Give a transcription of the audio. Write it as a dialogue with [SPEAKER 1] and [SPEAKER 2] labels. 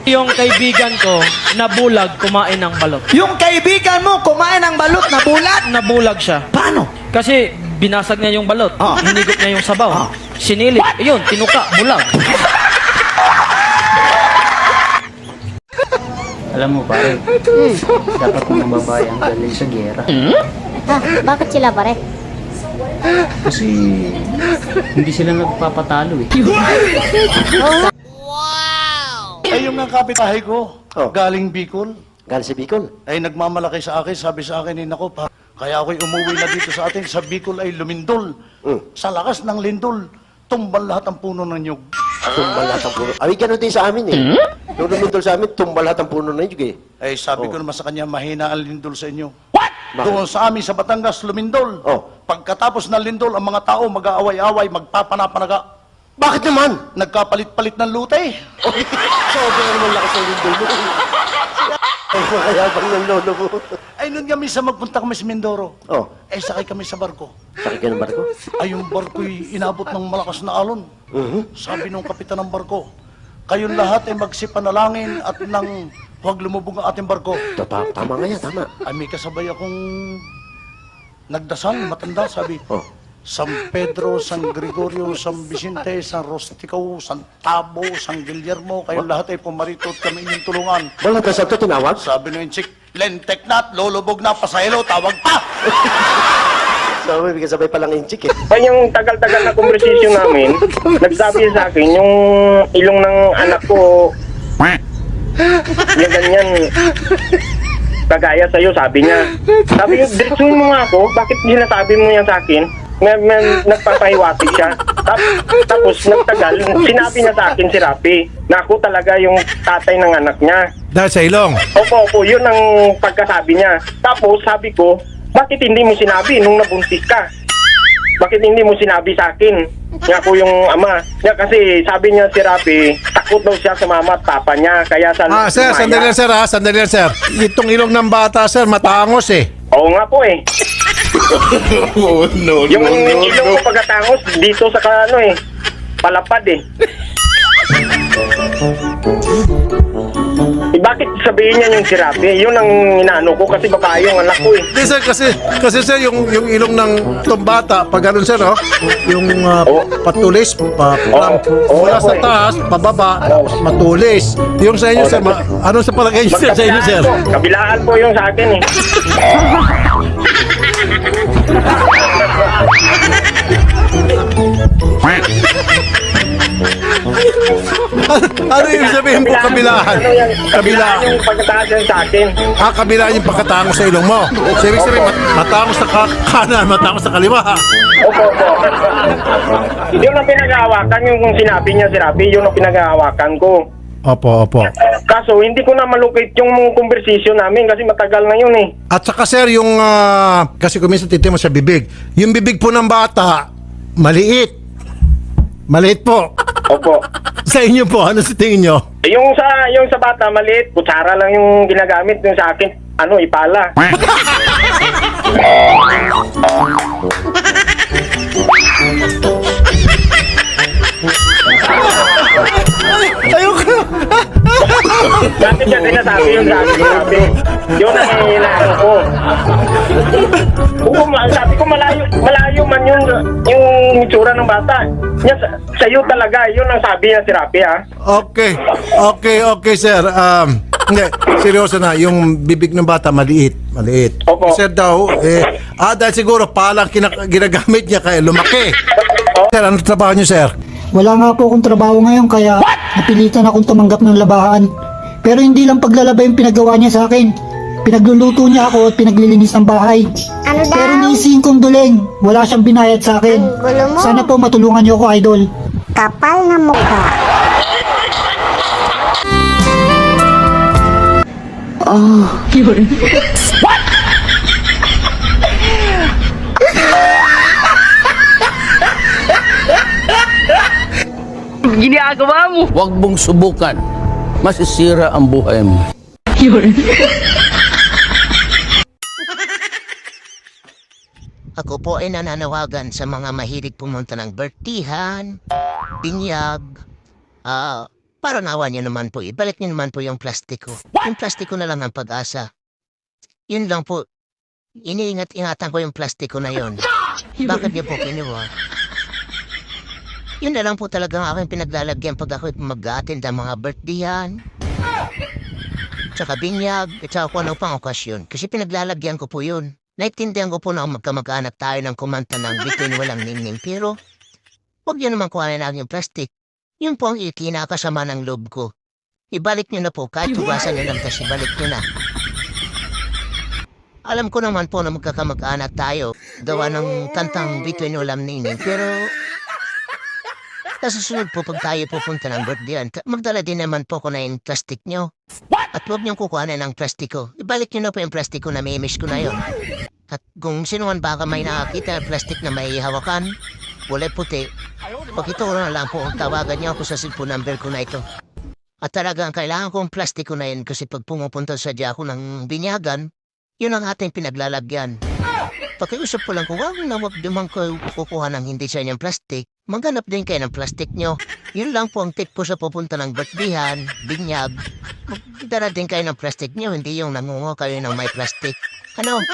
[SPEAKER 1] Yung kaibigan ko, nabulag, kumain ng balot.
[SPEAKER 2] Yung kaibigan mo kumain ng balot na bulat.
[SPEAKER 1] Nabulag siya.
[SPEAKER 2] Paano?
[SPEAKER 1] Kasi binasag niya yung balot. Hinigop niya yung sabaw. Sinilip. Ayun, tinuka, bulag.
[SPEAKER 3] Alam mo pare, dapat mga babae ang galing sa gera.
[SPEAKER 4] Ha? Bakit sila pare?
[SPEAKER 3] Kasi hindi sila nagpapatalo eh.
[SPEAKER 5] Ay, yung ng kapitahe ko, galing Bicol,
[SPEAKER 6] Galing sa Bicol.
[SPEAKER 5] ay nagmamalaki sa akin, sabi sa akin, nako pa, kaya ako'y umuwi na dito sa atin, sa Bicol ay lumindol. Sa lakas ng lindol, tumbal lahat ang puno ng nyug.
[SPEAKER 6] Tumbal lahat ang puno. Ay, ganun din sa amin eh. Nung lumindol sa amin, tumbal lahat ang puno na yun eh.
[SPEAKER 5] Ay, sabi ko naman sa kanya, mahina ang lindol sa inyo.
[SPEAKER 6] Bakit?
[SPEAKER 5] Doon sa amin sa Batangas, lumindol. Pagkatapos ng lindol, ang mga tao mag-aaway-away, magpapanapanaga.
[SPEAKER 6] Bakit naman?
[SPEAKER 5] Nagkapalit-palit ng lute.
[SPEAKER 6] Sobrang naman lakas ng lindol mo. Ay, makayabang ng lolo mo.
[SPEAKER 5] Ay, nun kami sa magpunta kami sa Mindoro. Ay, sakay kami sa barko.
[SPEAKER 6] Sakit ka ng barko?
[SPEAKER 5] Ay, yung barko'y inabot ng malakas na alon. Sabi nung kapitan ng barko, kayong lahat ay magsipanalangin at nang huwag lumubog ang ating barko.
[SPEAKER 6] Tama nga yan, tama.
[SPEAKER 5] Ay, may kasabay akong nagdasal, matanda, sabi, San Pedro, San Gregorio, San Vicente, San Rostico, San Tabo, San Guillermo, kayong lahat ay pumarito at kami inyong tulungan.
[SPEAKER 6] Wala ka sa ito tinawag?
[SPEAKER 5] Sabi nung chick, lentek na at lulubog na, pasahelo, tawag pa!
[SPEAKER 6] So, may kasabay palang yung chick eh.
[SPEAKER 7] Ay, yung tagal-tagal na conversation namin, nagsabi sa akin, yung ilong ng anak ko, yung ganyan, kagaya sa'yo, sabi niya. Sabi niya, diretsuhin mo nga ako, bakit sinasabi mo yan sa akin? Nagpapahiwatig siya. Tapos, nagtagal, sinabi niya sa akin si Rapi, na ako talaga yung tatay ng anak niya.
[SPEAKER 8] Dahil sa ilong?
[SPEAKER 7] Opo, yun ang pagkasabi niya. Tapos, sabi ko, bakit hindi mo sinabi nung nabuntis ka? Bakit hindi mo sinabi sa akin? Nga ako yung ama. Nga kasi sabi niya si Rapi, takot daw siya sa mama at papa niya. Kaya sa
[SPEAKER 8] Sir, sandali lang sir ha, sandali lang sir. Itong ilong ng bata sir, matangos eh.
[SPEAKER 7] Oo nga po eh. Yung ilong ko pagkatangos, dito sa palapad eh. Bakit sabihin niya yung si Rapi? Yun ang inaano ko kasi babae yung anak ko eh.
[SPEAKER 8] Hindi sir, kasi sir, yung ilong ng itong bata, pag ganun sir, yung patulis, mula sa taas, pababa, tapos matulis. Yung sa inyo sir, ano sa palagay niyo sir, sa inyo sir?
[SPEAKER 7] Kabilaan po yung sa akin eh.
[SPEAKER 8] Ano yung sabihin po kabilaan?
[SPEAKER 7] Kabilaan yung pagkataas yan sa akin.
[SPEAKER 8] Kabilaan yung pagkatangos sa ilong mo. So, ibig sabihin, matangos sa kanan, matangos sa kaliwa.
[SPEAKER 7] Opo. Yun ang pinag-aawakan, yung sinabi niya si Rapi, yun ang pinag-aawakan ko.
[SPEAKER 8] Opo.
[SPEAKER 7] Kaso, hindi ko na malukit yung conversation namin kasi matagal na yun eh.
[SPEAKER 8] At saka sir, yung, kasi kuminsan titin mo sa bibig, yung bibig po ng bata, maliit. Maliit po.
[SPEAKER 7] Opo.
[SPEAKER 8] Sa inyo po, ano sa tingin nyo?
[SPEAKER 7] Yung sa bata, maliit, kutsara lang yung ginagamit. Yung sa akin, ipala.
[SPEAKER 8] Ayoko.
[SPEAKER 7] Dati siya sinasabi yung sa akin, sabi. Yun ang hihinahan ko. Sabi ko malayo man yung itsura ng bata. Sa'yo talaga, yun ang sabi niya si Rapi ha.
[SPEAKER 8] Okay sir. Hindi, seryoso na, yung bibig ng bata maliit.
[SPEAKER 7] Opo.
[SPEAKER 8] Sir daw, dahil siguro palang ginagamit niya kaya lumaki. Sir, ano trabaho niyo sir?
[SPEAKER 9] Wala nga po akong trabaho ngayon kaya napilitan akong tumanggap ng labahan. Pero hindi lang paglalaba yung pinagawa niya sa akin. Pinagluluto niya ako at pinaglilinis ng bahay.
[SPEAKER 4] Ano daw?
[SPEAKER 9] Pero niising kong duleng, wala siyang binayad sa akin.
[SPEAKER 4] Ang gulo mo.
[SPEAKER 9] Sana po matulungan niyo ako, idol.
[SPEAKER 4] Kapal na mukha.
[SPEAKER 10] Huwag mong subukan. Masisira ang buhay mo.
[SPEAKER 11] Ako po ay nananawagan sa mga mahilig pumunta ng bertihan, binyag, Parang awa niyo naman po, ibalik niyo naman po yung plastiko. Yung plastiko na lang ang pag-asa. Yun lang po. Iniingat-ingatan ko yung plastiko na yon. Bakit niyo po kinuha? Yun na lang po talaga ang aking pinaglalagyan pag ako mag-attend ng mga birthdayhan. Tsaka binyag, at saka kung ano pang okasyon. Kasi pinaglalagyan ko po yun. Naintindihan ko po na magkamag-anak tayo ng kumanta ng Bituin Walang Ningning. Pero, huwag niyo naman kuhanin ang yung plastic. Yun po ang ikinakasama ng loob ko. Ibalik niyo na po, kahit hugasan niyo lang, tas ibalik niyo na. Alam ko naman po na magkakamag-anak tayo, gawa ng kantang Bituin Walang Ningning. Pero, sa susunod po pag tayo pupunta ng birthday, magdala din naman po ko na yung plastic niyo. At huwag niyong kukuhanin ng plastiko. Ibalik niyo na po yung plastiko na may imiss ko na yon. At kung sino man baka may nakakita ng plastic na may hawakan, kulay puti, pakito ko na lang po ang tawagan niyo ako sa cellphone number ko na ito. At talagang kailangan ko ang plastiko na yun kasi pag pumupunta sa ako ng binyagan, yun ang ating pinaglalagyan. Pakiusap ko lang kung wag naman ko kukuha ng hindi sa inyong plastic, maghanap din kayo ng plastic nyo. Yun lang po ang tip ko sa pupunta ng birthdayhan, binyag. Magdala din kayo ng plastic nyo, hindi yung nangungo kayo ng may plastic. Ano?